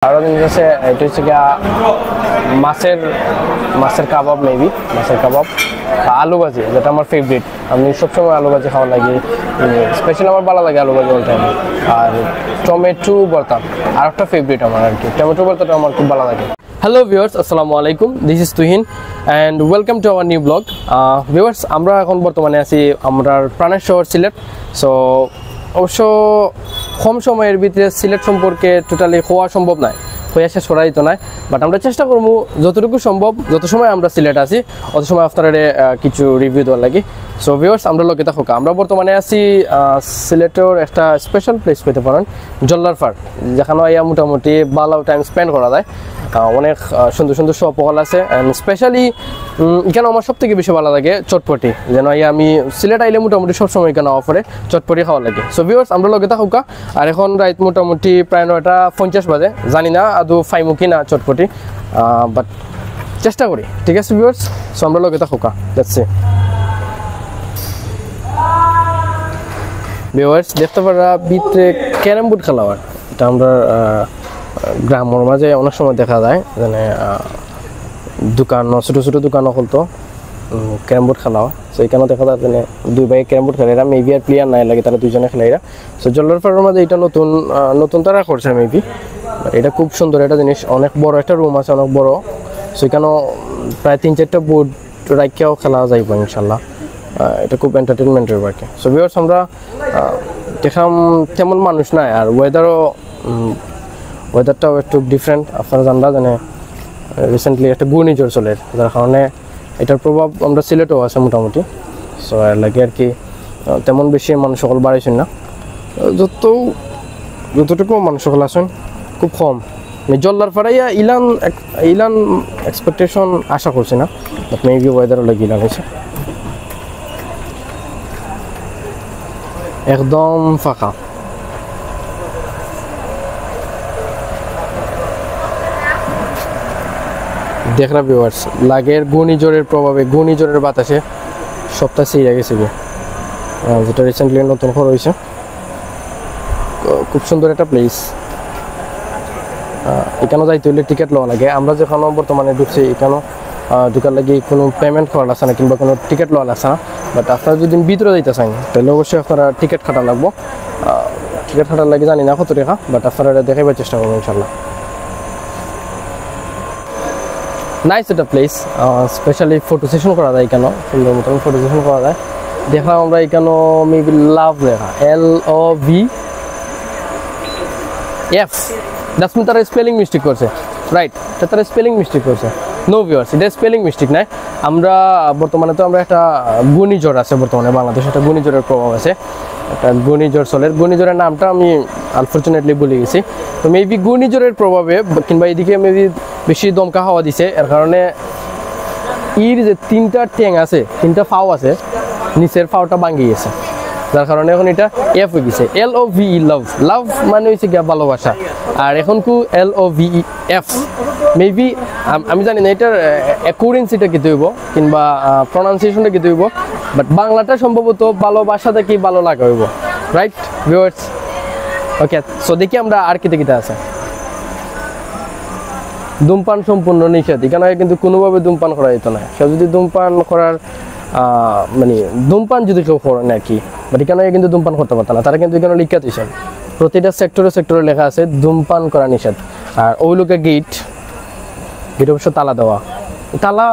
আরও জিনিস আছে, এটা হচ্ছে গিয়া মাছের কাবাব, মেবি মাছের কাবাব, আলু ভাজি, যেটা আমার ফেভারিট। আমি সবসময় আলু ভাজি খাওয়া লাগে, স্পেশালি আমার ভালো লাগে আলু ভাজি বলতে। আর টমেটো ভর্তা আর একটা ফেভারিট আমার আর কি, টমেটো ভর্তাটা আমার খুব ভালো লাগে। হ্যালো ভিউয়ার্স, আসসালামু আলাইকুম, this is Tuhin and welcome to our new blog. Viewers, আমরা এখন বর্তমানে আছি আমরা প্রাণের শহর সিলেট। সো অবশ্য কম সময়ের ভিতরে সিলেট সম্পর্কে টোটালি হওয়া সম্ভব নয়, হইয়া শেষ করা যেত নয়, বাট আমরা চেষ্টা করবো যতটুকু সম্ভব, যত সময় আমরা সিলেট আছি অত সময় আপনারা কিছু রিভিউ দেওয়ার লাগে। সো ভিউয়ার্স, আমরা লোকে থাকুক, আমরা বর্তমানে আছি সিলেটের একটা স্পেশাল প্লেস পেতে পারেন, জল্লারপাড়, যেখানে ইয়া মোটামুটি ভালো টাইম স্পেন্ড করা যায়। অনেক সুন্দর সুন্দর শপ হল আছে, অ্যান্ড স্পেশালি এখানে আমার সব থেকে বেশি ভালো লাগে চটপটি। যেন আমি সিলেট আইলে মোটামুটি সবসময় এখানে অফারে চটপটি খাওয়া লাগে। সো ভিউয়ার্স, আমরা লগে থাকুক, আর এখন রাত মোটামুটি প্রায় 9:50 বাজে, জানি না আদৌ ফাইমু কি না চটপটি, বাট চেষ্টা করি, ঠিক আছে ভিউয়ার্স। সো আমরা লগে থাকুক, লেটস সি। ভিউয়ার্স, দেখতে পারা ভিতরে ক্যারাম বোর্ড খেলা হয়, এটা আমরা গ্রামের মাঝে অনেক সময় দেখা যায়, মানে দোকান ছোটো ছোটো দোকানও খুলতো ক্যারাম বোর্ড খেলা হয়। সো এখানেও দেখা যায় মানে দুই ভাই ক্যারাম বোর্ড খেলে, এরা মেবি আর প্লেয়ার নাই লাগে, তারা দুইজনে খেলে এরা। সো জল্লারপাড়ের মাঝে এটা নতুন তারা করছে মেবি, এটা খুব সুন্দর একটা জিনিস, অনেক বড় একটা রুম আছে, অনেক বড়। সো এখানেও প্রায় 3-4টা বোর্ড রাখিয়াও খেলা যাইব ইনশাল্লাহ, এটা খুব এন্টারটেনমেন্টের বাকি। সো ভিউয়ার্স, আমরা দেখলাম তেমন মানুষ নাই, আর ওয়েদারটাও একটু ডিফারেন্ট। আপনারা জানবা জানে রিসেন্টলি একটা ঘূর্ণিঝড় চলে, যার কারণে এটার প্রভাব আমরা সিলেটেও আছে মোটামুটি। সো এর লাগে আর কি তেমন বেশি মানুষ সকল বাড়াইছেন না, যতটুকু মানুষ সকল আছেন খুব কম। জল্লারপাড়ে ইলান এক্সপেকটেশন আশা করছি না, বাট মেবি ওয়েদারও লাগে ইলান হয়েছে। একদম ফাঁকা, দেখরা ভিউয়ার্স, লাগের ঘূর্ণিঝড়ের প্রভাবে, ঘূর্ণিঝড়ের বাতাসে সপ্তাহ ছিঁড়ে গেছে, যেটা রিসেন্টলি নতুন খবর হয়েছে। খুব সুন্দর একটা প্লেস, এখানেও যাইতে হলে টিকিট লওয়া লাগে। আমরা যেখানে বর্তমানে ঢুকছি এখানেও ঢুকার লাগে কোনো পেমেন্ট করা লাগছে না, কিংবা কোনো টিকিট লওয়া লাগছে না। বাট আপনারা যদি ভিতরে যাইতে চান তাহলে অবশ্যই আপনারা টিকিট কাটা লাগবো। টিকিট কাটার লাগে জানি না কত টাকা, বাট আপনারা দেখাইবার চেষ্টা করবো ইনশাল্লাহ। নাইস একটা প্লেস, স্পেশালি ফটো সেশন করা যায় এখানেও, সুন্দর মতন ফটো সেশন করা যায়। দেখলাম আমরা এখানেও মেবি লাভ লেখা, LOVF, দ্যাটস মিন তারা স্পেলিং মিস্টেক করছে, রাইট, তারা স্পেলিং মিস্টেক করছে। নো ভিউয়ার্স, এটা স্পেলিং মিস্টেক নাই। আমরা বর্তমানে তো আমরা একটা ঘূর্ণিঝড় আছে বর্তমানে বাংলাদেশে, একটা ঘূর্ণিঝড়ের প্রভাব আছে, একটা ঘূর্ণিঝড় চলে। ঘূর্ণিঝড়ের নামটা আমি আনফর্চুনেটলি ভুলে গেছি। তো মেবি ঘূর্ণিঝড়ের প্রভাবে কিংবা এদিকে মেবি বেশি দমকা হাওয়া দিছে, এর কারণে যে 3টা ট্যাং আছে, 3টা ফাও আছে, নিচের ফাওটা ভাঙি গেছে, যার কারণে এখন এটা এফ হয়ে গেছে। LOVE, লাভ মানে হয়েছে গিয়া ভালোবাসা, আর এখন LOVEF মেবি আমি জানি না এটার অ্যাকুরেন্সিটা কি হইব কিংবা প্রনাউন্সিয়েশনটা কি হইব, বাট বাংলাটা সম্ভবত ভালোবাসা থেকে ভালো লাগা হইব, রাইট ভিউয়ার্স? ওকে, সো দেখি আমরা আর কিতে আছে। ধূমপান সম্পূর্ণ নিষেধ এখানে, কিন্তু কোনোভাবে ধূমপান করা যেত না। কেউ যদি ধূমপান করার মানে ধূমপান যদি কেউ করে না কি, বাট এখানে কিন্তু ধূমপান করতে পারত না, তারা কিন্তু এখানে লিখা দিয়েছেন, প্রতিটা সেক্টরে লেখা আছে ধূমপান করা নিষেধ। আর ওই লোকে গেট অবশ্য তালা দেওয়া, তালা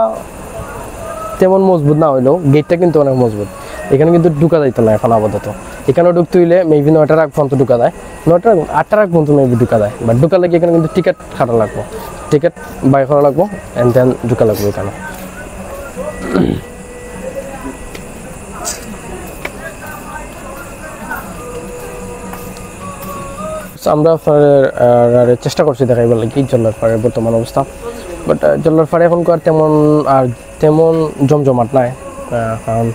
তেমন মজবুত না হইলেও গেটটা কিন্তু অনেক মজবুত। এখানে কিন্তু ঢুকা যাইতো না এখন আপাতত। এখানেও ঢুকতে হইলে মেবি 9টার আগ পর্যন্ত ঢুকা যায়, 8টার আগ পর্যন্ত মেবি ঢুকা যায়, বাট ঢুকা লাগে এখানে কিন্তু টিকিট কাটা লাগবো, টিকিট বাই করা লাগবো, অ্যান্ড দেন ঢুকা লাগবো এখানে। আমরা আপনার চেষ্টা করছি দেখাইবার লাগি জল্লারপাড়ের বর্তমান অবস্থা, বাট জল্লারপাড়ে এখন তেমন জমজমাট নাই, কারণ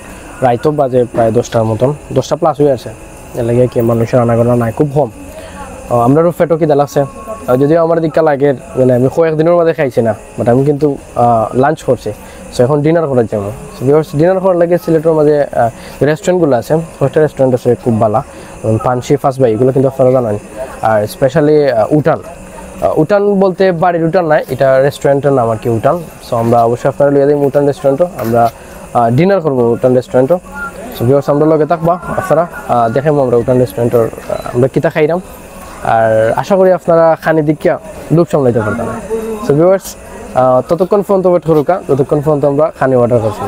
রাইতো বাজে প্রায় 10টার মতন, 10টা প্লাস হয়ে আছে, এর লাগে কি মানুষের আনাগোনা নাই, খুব কম। আমরারও ফেটো কি লাগছে, যদিও আমার দিকটা লাগে, মানে আমি কয়েকদিনের মধ্যে খাইছি না, বাট আমি কিন্তু লাঞ্চ করছি। সো এখন ডিনার করার যাবো। ডিনার করার লাগে সিলেটের মাঝে রেস্টুরেন্টগুলো আছে, কয়েকটা রেস্টুরেন্ট আছে খুব ভালো, পানসি, ফার্স্ট বাই, এগুলো কিন্তু আপনারা জানেন। আর স্পেশালি উঠান বলতে বাড়ির উঠান নাই, এটা রেস্টুরেন্টের নাম আর কি উঠান। সো আমরা অবশ্যই আপনারা লিয়ে দিই উঠান রেস্টুরেন্টও, আমরা ডিনার করবো উঠান রেস্টুরেন্টও। সো ভিউয়ার্স আমরা লগে থাকবা, আপনারা দেখাবো আমরা উঠান রেস্টুরেন্টের আমরা কিতা খাইলাম, আর আশা করি আপনারা খানি দিকিয়া লুপ সামলাইতে পারতাম। সো ভিউয়ার্স ততক্ষণ ফোন তো ওয়েট করুকা, ততক্ষণ ফোন তো আমরা খানি অর্ডার করছি।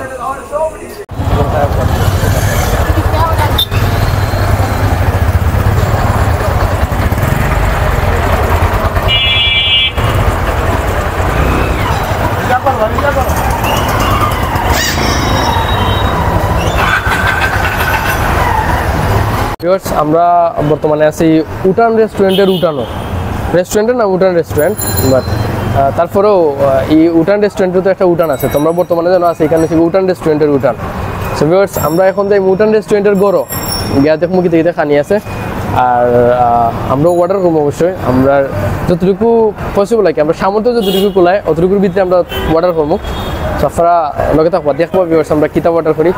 ভিউয়ার্স আমরা বর্তমানে আছি উঠান রেস্টুরেন্টের রেস্টুরেন্টের নাম উঠান রেস্টুরেন্ট, বাট তারপরেও এই উঠান রেস্টুরেন্টের তো একটা উঠান আছে, তোমরা বর্তমানে জানো আছে এখানে থেকে উঠান রেস্টুরেন্টের উঠান। সো ভিউয়ার্স আমরা এখন যাই উঠান রেস্টুরেন্টের গড় গিয়া দেখবো কি দেখতে খানি আছে, আর আমরাও অর্ডার করবো অবশ্যই। আমরা যতটুকু পসিবল আর কি আমরা সামর্থ্য যতটুকু কুলায় অতটুকুর ভিতরে আমরা অর্ডার করবো। সো আপনারা লগে থাকবো, দেখবো ভিউয়ার্স আমরা কিতা অর্ডার করি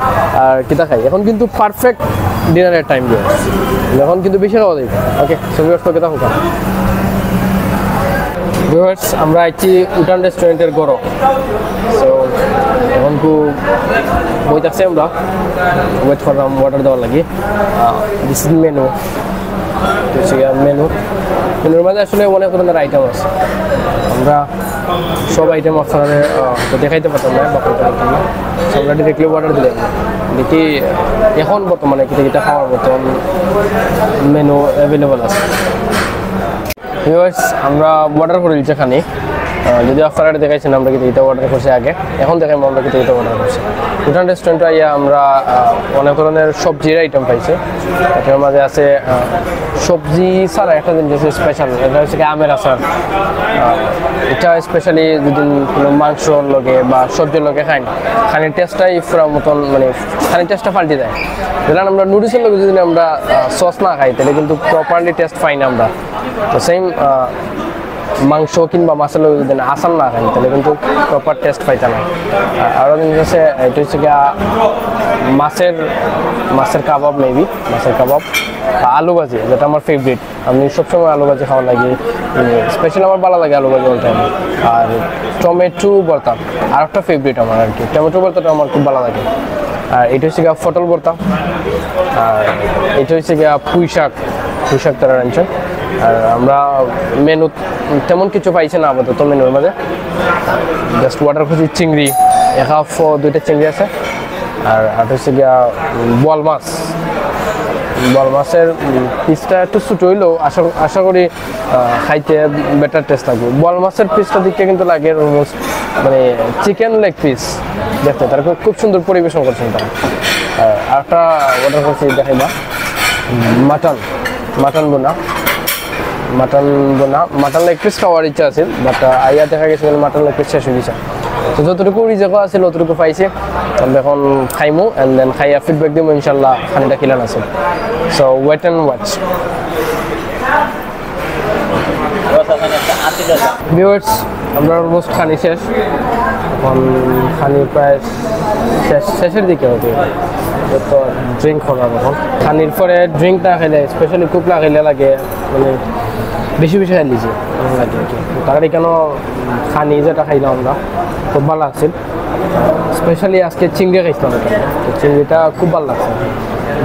আর কিতা খাই। এখন কিন্তু পারফেক্ট ডিনারের টাইম ভিউয়ার্স, এখন কিন্তু বেশি খাওয়া যাবে। ওকে সো ভিউয়ার্স লগে থাকুক। ভিউয়ার্স আমরা আইছি উঠান রেস্টুরেন্টের গড়। সো এখন বই থাকছে, আমরা ওয়েট করলাম অর্ডার দেওয়ার লাগে। দিস ইজ মেনুর মাঝে আসলে অনেক ধরনের আইটেম আছে, আমরা সব আইটেম আপনারা দেখাইতে পারতাম না বা করতে পারতাম না। আমরা ডিরেক্টলি অর্ডার দিলাম, দেখি এখন বর্তমানে কিটা খাওয়ার মতন মেনু অ্যাভেলেবল আছে। ভিউয়ার্স আমরা অর্ডার করে দিচ্ছি এখানে, যদি আপনারা দেখাইছেন আমরা কিন্তু অর্ডার করছি আগে, এখন দেখাই আমরা কিন্তু অর্ডার করছি। উঠান রেস্টুরেন্টে আইয়া আমরা অনেক ধরনের সবজির আইটেম পাইছি, এটার মাঝে আছে সবজি ছাড়া একটা জিনিস আছে স্পেশাল, এটা হচ্ছে আমের আচার। এটা স্পেশালি যদি কোনো মাংসর লগে বা সবজির লগে খানির টেস্টটাই পুরো মতন, মানে খানির টেস্টটা পাল্টে যায়। যেমন আমরা নুডলসের লগে যদি আমরা সস না খাই তাহলে কিন্তু প্রপারলি টেস্ট পাই না আমরা। তো সেম মাংস কিংবা মাছের লগে যদি আসান না খাই তাহলে কিন্তু প্রপার টেস্ট পাইতে না। আরও জিনিস আছে, এটা হচ্ছে গিয়া মাছের কাবাব, মেবি মাছের কাবাব, আলু ভাজি যেটা আমার ফেভারিট। আমি সবসময় আলু ভাজি খাওয়া লাগে, স্পেশালি আমার ভালো লাগে আলু ভাজি বলতে। আর টমেটো ভর্তা আর একটা ফেভারিট আমার আর কি, টমেটো ভর্তাটা আমার খুব ভালো লাগে। আর এটা হচ্ছে গিয়া পটল ভর্তা, আর এটা হচ্ছে গিয়া পুঁই শাক তারা রাঁধছেন। আর আমরা মেনু তেমন কিছু পাইছি না আপাতত মেনুর মাঝে, জাস্ট অর্ডার করছি চিংড়ি, দুইটা চিংড়ি আছে। আর হচ্ছে গিয়া বোয়াল মাছের পিসটা একটু ছোট হইলেও আশা করি খাইতে বেটার টেস্ট লাগবে। বোয়াল মাছের পিসটা দিকে কিন্তু লাগে অলমোস্ট মানে চিকেন লেগ পিস দেখতে, তারা খুব সুন্দর পরিবেশন করছেন তারা। আর একটা অর্ডার করছি দেখাইবা মাটন বোনা মাটন লেগ পিস খাওয়ার ইচ্ছা আছে, বাট আইয়া দেখা গেছে মাটন লেগ পিস শেষ হয়ে গেছে। তো যতটুকু রিজেকও আছে ততটুকু পাইছে, আমরা এখন খাইমু অ্যান্ড দেন খাইয়া ফিডব্যাক দিব ইনশাল্লাহ খানিটা খিলান আছে। So wait and watch. Viewers আমরা অলমোস্ট খানি শেষ, এখন খানি প্রায় শেষের দিকে হতে তো ড্রিঙ্ক করার এখন খানির পরে ড্রিঙ্ক না খাইলে স্পেশালি খুব না খাইলে লাগে, মানে বেশি খাই লিছি লাগে আর কি। তার কেন খানি যেটা খাইলাম আমরা খুব ভালো লাগছিল, স্পেশালি আজকে চিংড়ি খাইছিলাম, চিংড়িটা খুব ভালো লাগছে।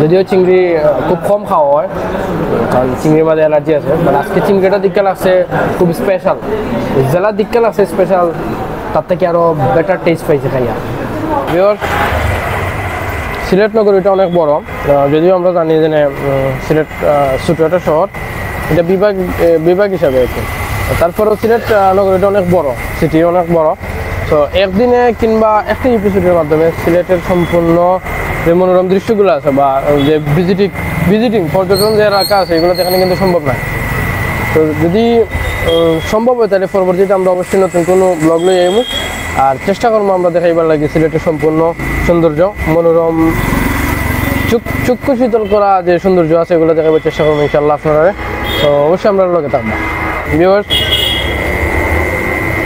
যদিও চিংড়ি খুব কম খাওয়া হয় কারণ চিংড়ির মাঝে অ্যালার্জি আছে, বাট আজকে চিংড়িটা দিককাল আছে খুব স্পেশাল, জেলা দিককাল আছে স্পেশাল, তার থেকে আরও বেটার টেস্ট পাইছে খাইয়া। সিলেট নগরীটা অনেক বড়, যদিও আমরা জানি যে সিলেট ছোট একটা শহর, এটা বিভাগ হিসাবে আছে। তারপরেও সিলেট নগরীটা অনেক বড়, সিটি অনেক বড়। তো একদিনে কিংবা একটা এপিসোডের মাধ্যমে সিলেটের সম্পূর্ণ যে মনোরম দৃশ্যগুলো আছে বা যে ভিজিটিং পর্যটন যে এলাকা আছে এগুলো দেখানো কিন্তু সম্ভব নয়। তো যদি সম্ভব হয় তাহলে পরবর্তীতে আমরা অবশ্যই নতুন কোনো ব্লগ লই আইব, আর চেষ্টা করবো আমরা দেখাইবার লাগে সিলেটের সম্পূর্ণ সৌন্দর্য, মনোরম চক্ষু শীতল করা যে সৌন্দর্য আছে এগুলো দেখাবার চেষ্টা করবো ইনশাল্লাহ আপনারা। তো অবশ্যই আমরা লগে থাকবো ভিউয়ার্স,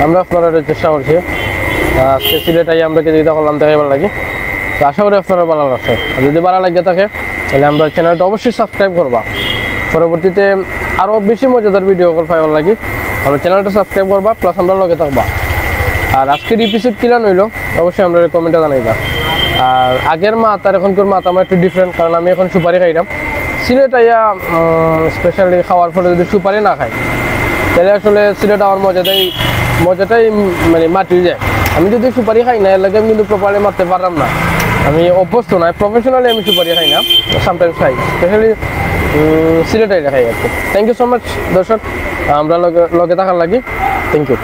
আমরা আপনারা চেষ্টা করছি আজকে সিলেটাই আমরা যেটা করলাম দেখাইবার লাগে। তো আশা করি আপনারা ভালো লাগছে, আর যদি ভালো লাগে থাকে তাহলে আমরা চ্যানেলটা অবশ্যই সাবস্ক্রাইব করবা, পরবর্তীতে আরও বেশি মজাদার ভিডিও পাইবার লাগে। আমার চ্যানেলটা সাবস্ক্রাইব করবা, প্লাস আমরা লগে থাকবা। আর আজকের এপিসোড কিলান হইলো অবশ্যই আমরা কমেন্টে জানাইবা। আর আগের মাত আর এখনকার মাত আমার একটু ডিফারেন্ট, কারণ আমি এখন সুপারি খাইলাম। সিলেট আইয়া স্পেশালি খাওয়ার পরে যদি সুপারি না খাই তাহলে আসলে সিলেট আমার মজাটাই মানে মাটি যায়। আমি যদি সুপারি খাই না এর লাগে আমি কিন্তু প্রপারলি মারতে পারলাম না, আমি অভ্যস্ত নয়, প্রফেশনালি আমি সুপারি খাই না, সামটাইমস খাই, স্পেশালি সিলেট আইলে খাই আর কি। থ্যাংক ইউ সো মাচ দর্শক, আমরা লগে থাকার লাগি, থ্যাংক ইউ।